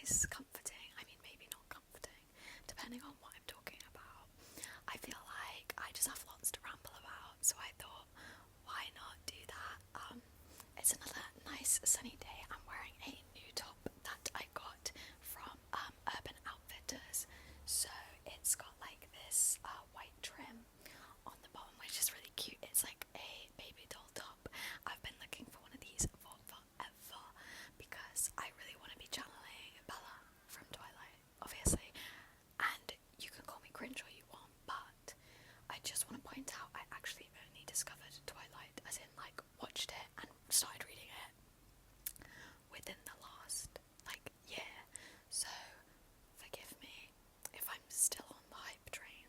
nice, comforting, I mean maybe not comforting, depending on what I'm talking about. I feel like I just have lots to ramble about, so I thought, why not do that? It's another nice sunny day. I'm wearing a new top that I got from Urban Outfitters. So it's got like this white trim on the bottom, which is really cute. It's like a baby doll top. I've been looking for one of these for forever because I really want to be channeling Bella from Twilight, obviously. And you can call me cringe all you want, but I just want to point out I actually only discovered Twilight, as in like watched it and started reading it within the last like year. So forgive me if I'm still on the hype train.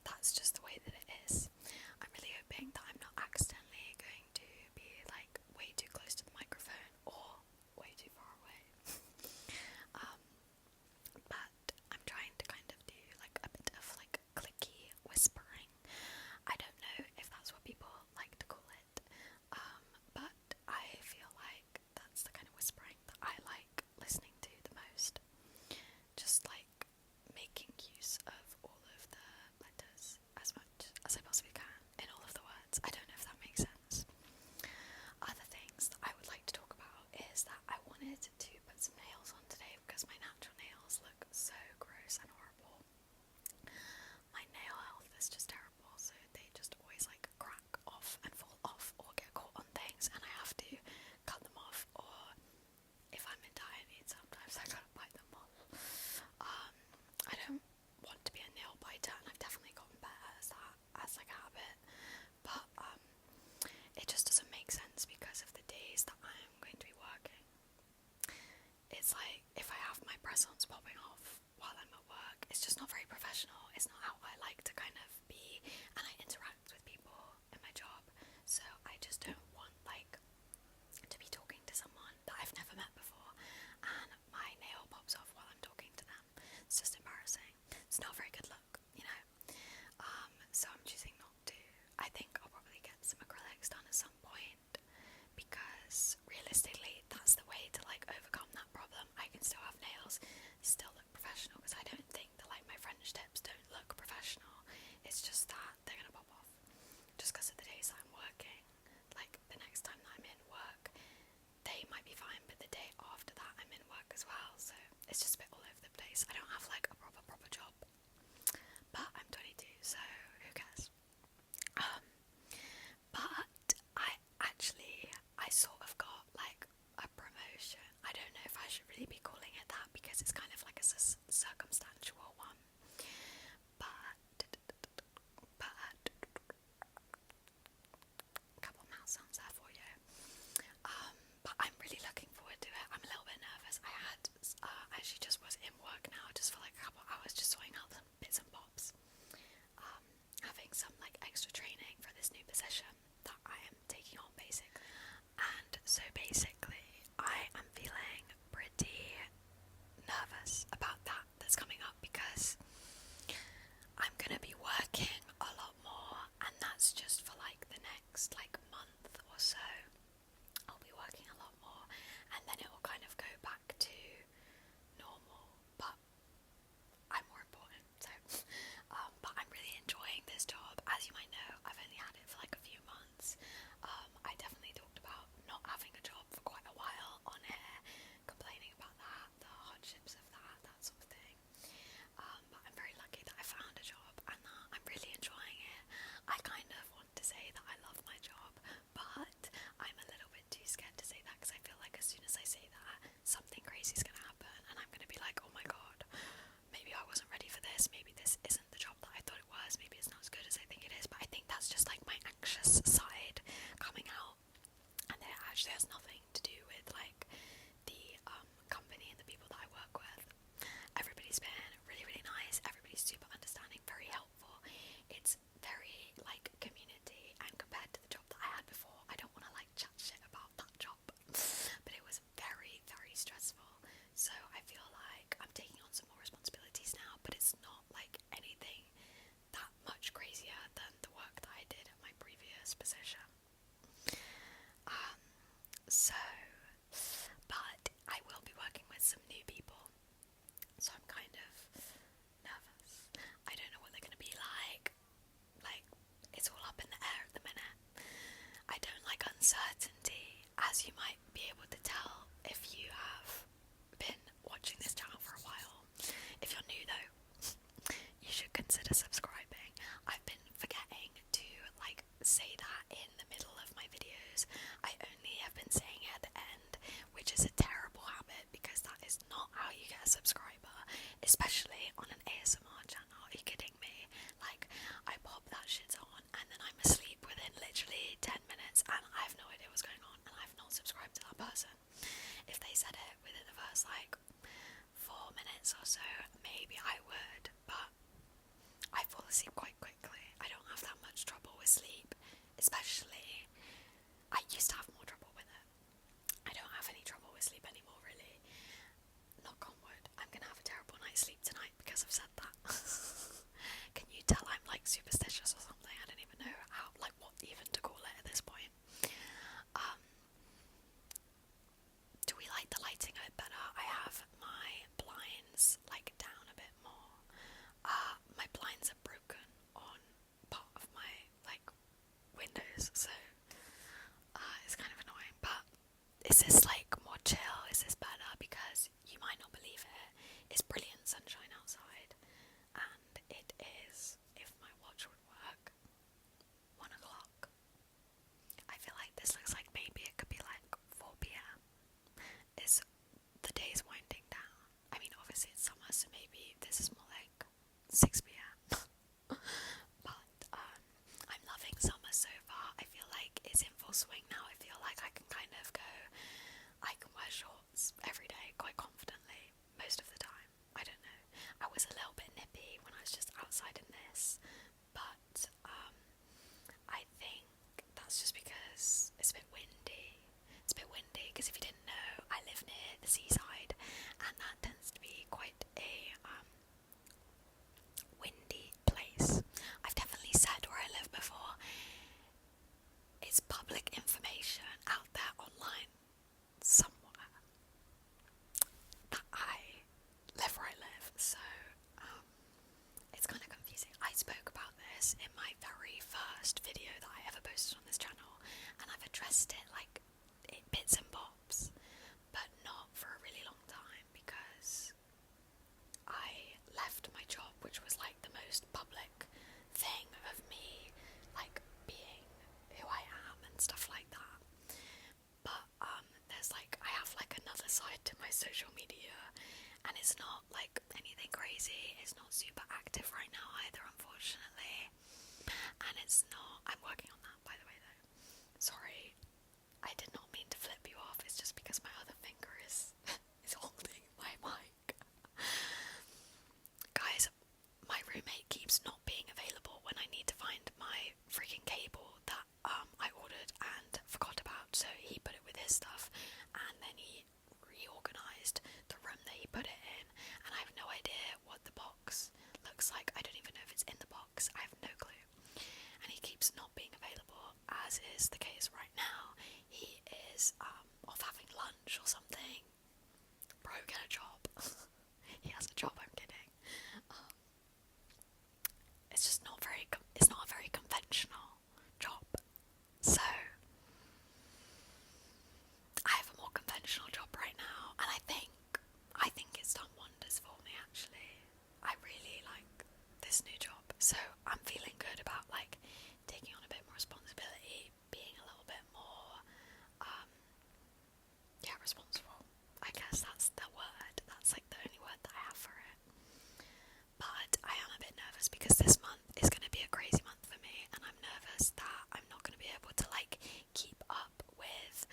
That's just the way that it is. I'm really hoping that I'm not accidentally going to be like way too close to the microphone or way too far away. But I'm trying to kind of do like a bit of like clicky whispering. I don't know if that's what people like to call it, but I feel like that's the kind of whispering that I like listening to the most. Just like making use of all of the letters as much as I possibly can in all of the words. I don't know if that makes sense. Other things that I would like to talk about is that I wanted to put some nails on today because my natural nails look so gross and horrible. My nail health is just terrible, so they just always like crack off and fall off or get caught on things, and I have to cut them off, or if I'm in dire need sometimes I gotta bite them off. I don't want to be a nail biter, and I've definitely gotten better as that, as like a habit, but it just doesn't make sense because of the days that I'm going to be working. It's like if I have my press-ons popping off while I'm at work, it's just not very professional. It's not how I like to kind of be, and I interact with people in my job, so I just don't want like to be talking to someone that I've never met before and my nail pops off while I'm talking to them. It's just embarrassing. It's not a very good look, you know. So I'm choosing not to. I think I'll probably get some acrylics done at some point because realistically that's the way to like overcome that problem. I can still have nails, still look professional, because I don't think that like my French tips don't look professional. It's just that they're gonna pop off just because of the days that I'm working. Like the next time that I'm in work, they might be fine, but the day after that I'm in work as well, so it's just a bit all over the place. I don't have like a proper job, but I'm 22, so who cares? But I sort of got like a promotion. I don't know if I should really be calling it that because it's kind of like a circumstantial one, but a couple of mouse sounds there for you. But I'm really looking forward to it. I'm a little bit nervous. I actually just was in work now just for like a couple of hours just sorting out some bits and bobs. Having some like extra training for this new position that I am taking on basically. And so basically I am feeling pretty nervous about that's coming up because I'm gonna be working a lot more, and that's just for like the next like month or so. I'll be working a lot more, and then it will kind of go back to normal, but I'm more important, so but I'm really enjoying this job. As you might know, I've only had it for like a few months. I definitely talked about not having a job for quite a while on air, complaining about that, the hardships of that sort of thing. But I'm very lucky that I found a job and that I'm really enjoying it. I kind of want to say that I love my job, but videos, I only have been saying it at the end, which is a terrible habit because that is not how you get a subscriber, especially on an ASMR channel. Are you kidding me? Like, I pop that shit on and then I'm asleep within literally 10 minutes and I have no idea what's going on and I've not subscribed to that person. If they said it within the first like 4 minutes or so, maybe I would, but I fall asleep quite quickly. I don't have that much trouble with sleep, especially, I used to have more trouble with it. I don't have any trouble with sleep anymore, really. Knock on wood. I'm gonna have a terrible night's sleep tonight because I've said that. Can you tell I'm like superstitious or something? I don't even know how, like, what even to call it at this point. Do we like the lighting a bit better? I have my blinds like down a bit more. My blinds are broken on part of my like windows, so it's kind of annoying. But is this like more chill? Is this better? Because you might not believe it, it's brilliant sunshine outside, and it is, if my watch would work, 1 o'clock. I feel like this looks like maybe it could be like 4 p.m. Is the day's winding down. I mean, obviously it's summer, so maybe this is more like 6 p.m. But I'm loving summer so far. I feel like it's in full swing now. I feel like I can kind of go, I can wear shorts every day quite confidently most of the time. I don't know. I was a little bit nippy when I was just outside in this, but I think that's just because it's a bit windy. It's a bit windy because if you didn't know, I live near the seaside, and that tends to be quite a windy place. I've definitely said where I live before. It's public information out there online somewhere that I live where I live, so it's kind of confusing. I spoke about this in my very first video that I ever posted on this channel, and I've addressed it like bits and bobs, but not for a really long time because I left my job, which was like the most public thing of me, like being who I am and stuff like that. But there's like, I have like another side to my social media, and it's not like anything crazy. It's not super active right now either, unfortunately. And it's not, I'm working on that, by the way, though. Sorry, I did not mean to flip you off. It's just because my other finger is holding my mic. Guys, my roommate keeps not being available when I need to find my freaking cable that I ordered and forgot about. So he put it with his stuff, and then he reorganized the room that he put it in, and I have no idea what the box looks like. I don't even know if it's in the box. I have no clue. And he keeps not being available, as is the case right now. He is off having lunch or something. Bro, get a job. He has a job, I'm kidding. It's just not very, it's not a very conventional job. So, I have a more conventional job right now, and I think it's done wonders for me, actually. I really like this new job, so I'm feeling good about like taking on a bit more responsibility, being a little bit more responsible. I guess that's the word. That's like the only word that I have for it. But I am a bit nervous because this month is going to be a crazy month for me, and I'm nervous that I'm not going to be able to like keep up with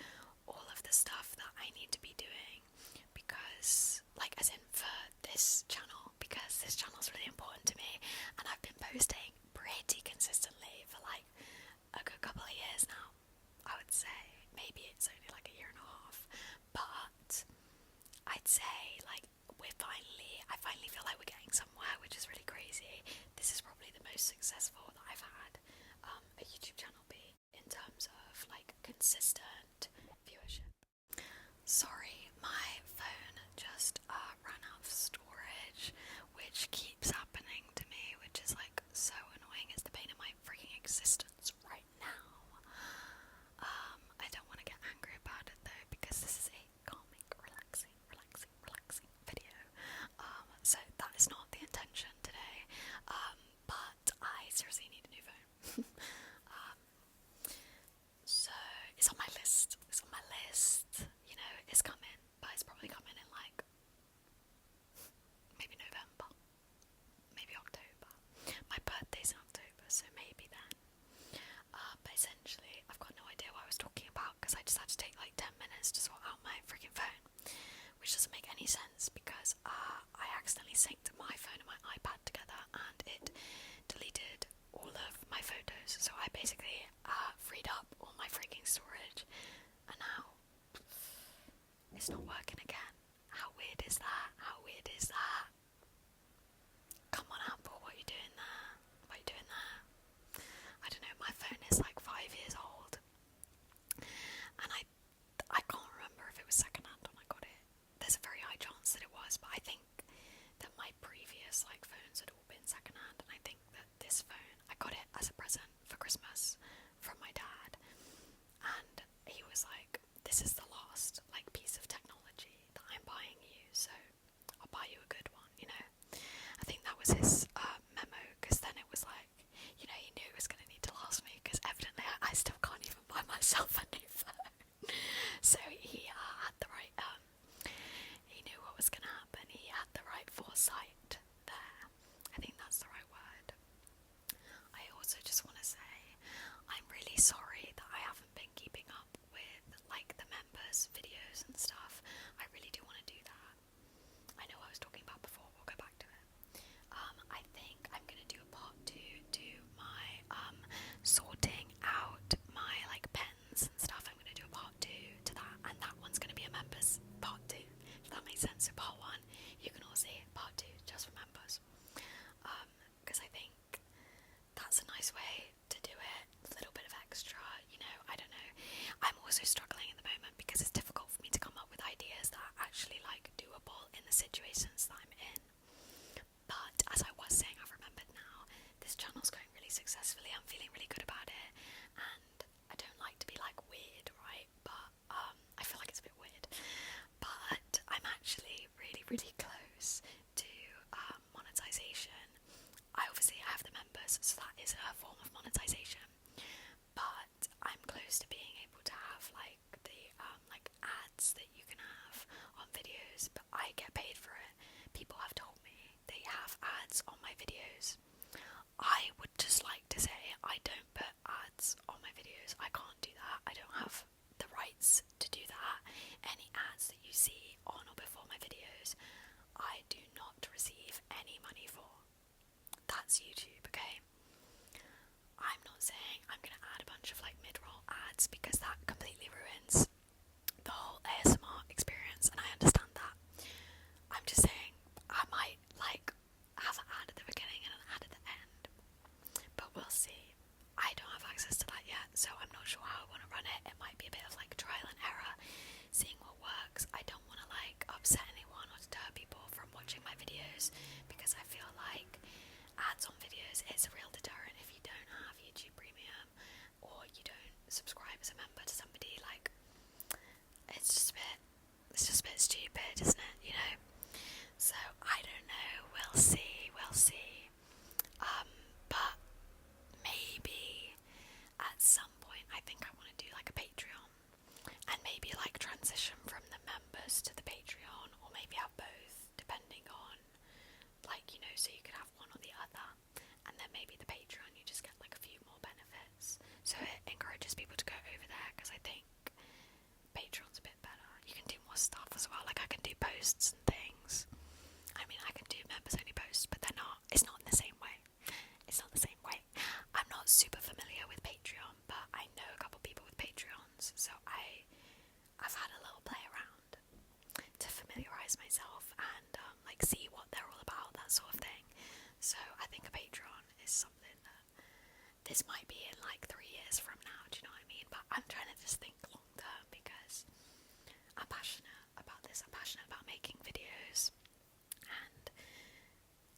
all of the stuff that I need to be doing, because like, as in for this channel, because this channel is really important to me, and I've been posting pretty consistently for like a good couple of years now. I would say maybe it's only like a year and a half, but I'd say like I finally feel like we're getting somewhere, which is really crazy. This is probably the most successful that I've had a YouTube channel be in terms of like consistent viewership. Sorry, my phone just ran out of storage, which keeps happening to me, which is like so annoying. It's the pain of my freaking existence right now. I don't want to get angry about it though, because this is a calming, relaxing video. So that is not the intention today. But I seriously need a new phone. So it's on my it's not working again. How weird is that? How weird is that? Come on, Apple, what are you doing there? What are you doing there? I don't know, my phone is like 5 years old. And I can't remember if it was secondhand when I got it. There's a very high chance that it was, but I think that my previous like phones had all been secondhand, and I think that this phone, I got it as a present for Christmas from my dad, and he was like, this is the last like piece of technology that I'm buying you, so I'll buy you a good one, you know. I think that was his memo, because then it was like, you know, he knew it was going to need to last me, because evidently I still can't even buy myself a new phone. So he had the right, he knew what was going to happen, he had the right foresight there. I think that's the right word. I also just want to say, I'm really sorry that I haven't been keeping up with, like, the members' videos and stuff. I really do want to do that. I know what I was talking about before, we'll go back to it. I think I'm going to do a part 2 to my, sorting out my, like, pens and stuff. I'm going to do a part 2 to that, and that one's going to be a members part 2, if that makes sense. So part 1, you can all see, part 2, just for members. Because I think that's a nice way to do it, a little bit of extra, you know, I don't know. I'm also struggling at the moment because it's difficult for me to come up with ideas that are actually, like, doable in the situations that I'm in. But as I was saying, I've remembered now, this channel's going really successfully, I'm feeling really good about it, and I don't like to be, like, weird, right, but, I feel like it's a bit weird, but I'm actually really, really close to, monetization. I obviously have the members, so that is a form of monetization, but I'm close to being able to have, like, the, like, ads that you can have on videos, but I get paid for it. People have told me they have ads on my videos. I would just like to say, I don't put ads on my videos. I can't do that. I don't have the rights to do that. Any ads that you see on or before my videos, I do not receive any money for. That's YouTube, okay? I'm not saying I'm going to add a bunch of, like, mid-roll ads, because that completely ruins the whole ASMR experience, and I understand that. I'm just saying I might, like, have an ad at the beginning and an ad at the end, but we'll see. I don't have access to that yet, so I'm not sure how I want to run it. It might be a bit of, like, trial and error, seeing what works. I don't want to, like, upset anyone or deter people from watching my videos, because I feel like ads on videos is a real deterrent if you don't have YouTube Premium or you don't subscribe as a member to somebody. Like, it's just a bit stupid, isn't it, you know? So I don't know, we'll see, but maybe at some point I think I want to do, like, a Patreon, and maybe, like, transition from the members to the Patreon, or maybe have both, depending on, like, you know, so you could have one or the other, and then maybe the Patreon you just get, like, a few more benefits, so it encourages people to go over there, because I think Patreon's a bit better. You can do more stuff as well, like, I can do posts and things. I mean, I can do members only posts, but it's not in the same way. I'm not super familiar with Patreon, but I know a couple people with Patreons, so I've had a little play around to familiarise myself and, like, see what they're all about, that sort of thing. So I think a Patreon is something that this might be in, like, 3 years from now, do you know what I mean? But I'm trying to just think long term, because I'm passionate about this. I'm passionate about making videos, and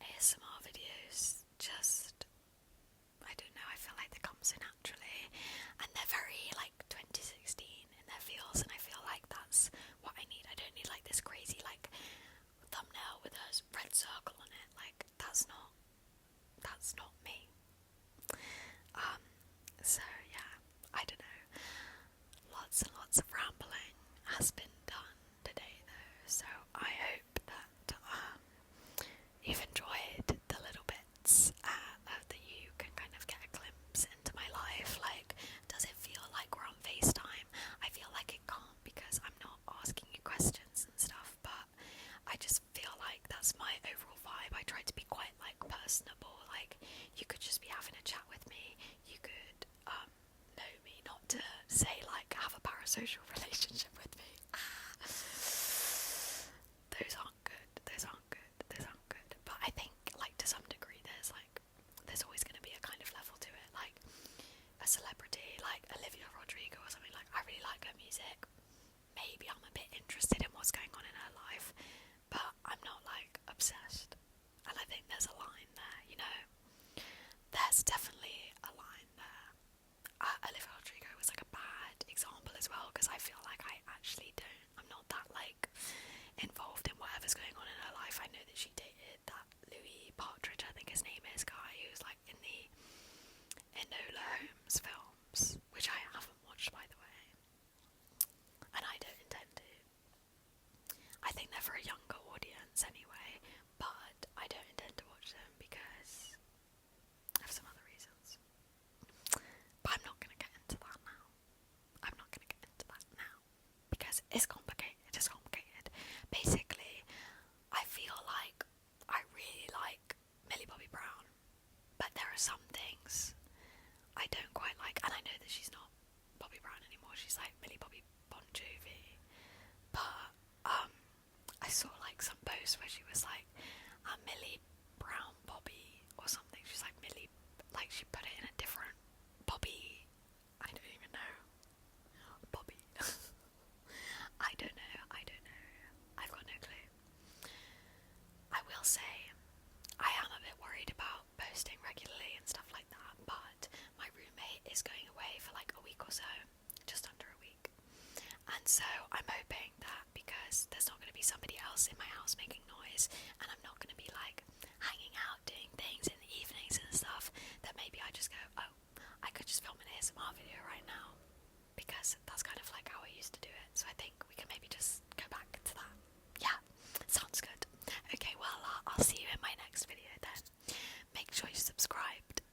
ASMR videos just, I don't know, I feel like they come so naturally, and they're very, like, 2016 in their feels, and I feel like that's what I need. I don't need, like, this crazy, like, thumbnail with a red circle on it. Like, that's not me. So yeah, I don't know. Lots and lots of rambling has been done today, though, so I hope that you've enjoyed the little bits that you can kind of get a glimpse into my life. Like, does it feel like we're on FaceTime? I feel like it can't, because I'm not asking you questions and stuff, but I just feel like that's my overall vibe. I try to be quite, like, personable. Like, you could just be having a chat with me. You could know me, not to say, like, have a parasocial relationship with me. maybe I'm a bit interested in what's going on in her life, but I'm not like obsessed. And I think there's a line there, you know. There's definitely a line there. Olivia Rodrigo was like a bad example as well, because I feel like I'm not that like involved in whatever's going on in her life. I know that she dated that Louis Partridge, I think his name is, guy who's like in the Enola Holmes films, which I haven't watched, by the way, and I don't intend to. I think they're for a younger audience anyway, but I don't intend to watch them because of some other reasons. But I'm not going to get into that now. I'm not going to get into that now because it's complicated. It's complicated. Basically, I feel like I really like Millie Bobby Brown, but there are some things I don't quite like, and I know that she's not Bobby Brown anymore. She's like Millie Bobby Bon Jovi. But I saw like some posts where she was like Millie Brown Bobby or something. She's like Millie, like she put it in a different Bobby. I don't even know. Bobby. I don't know. I've got no clue. I will say I am a bit worried about posting regularly and stuff like that, but my roommate is going away for like a week or so, just under a week. And so I'm hoping that because there's not going to be somebody else in my house making noise, and I'm not going to be like hanging out doing things in the evenings and stuff, that maybe I just go, oh, I could just film an ASMR video right now, because that's kind of like how I used to do it. So I think we can maybe just go back to that. Yeah, sounds good. Okay, well, I'll see you in my next video then. Make sure you're subscribed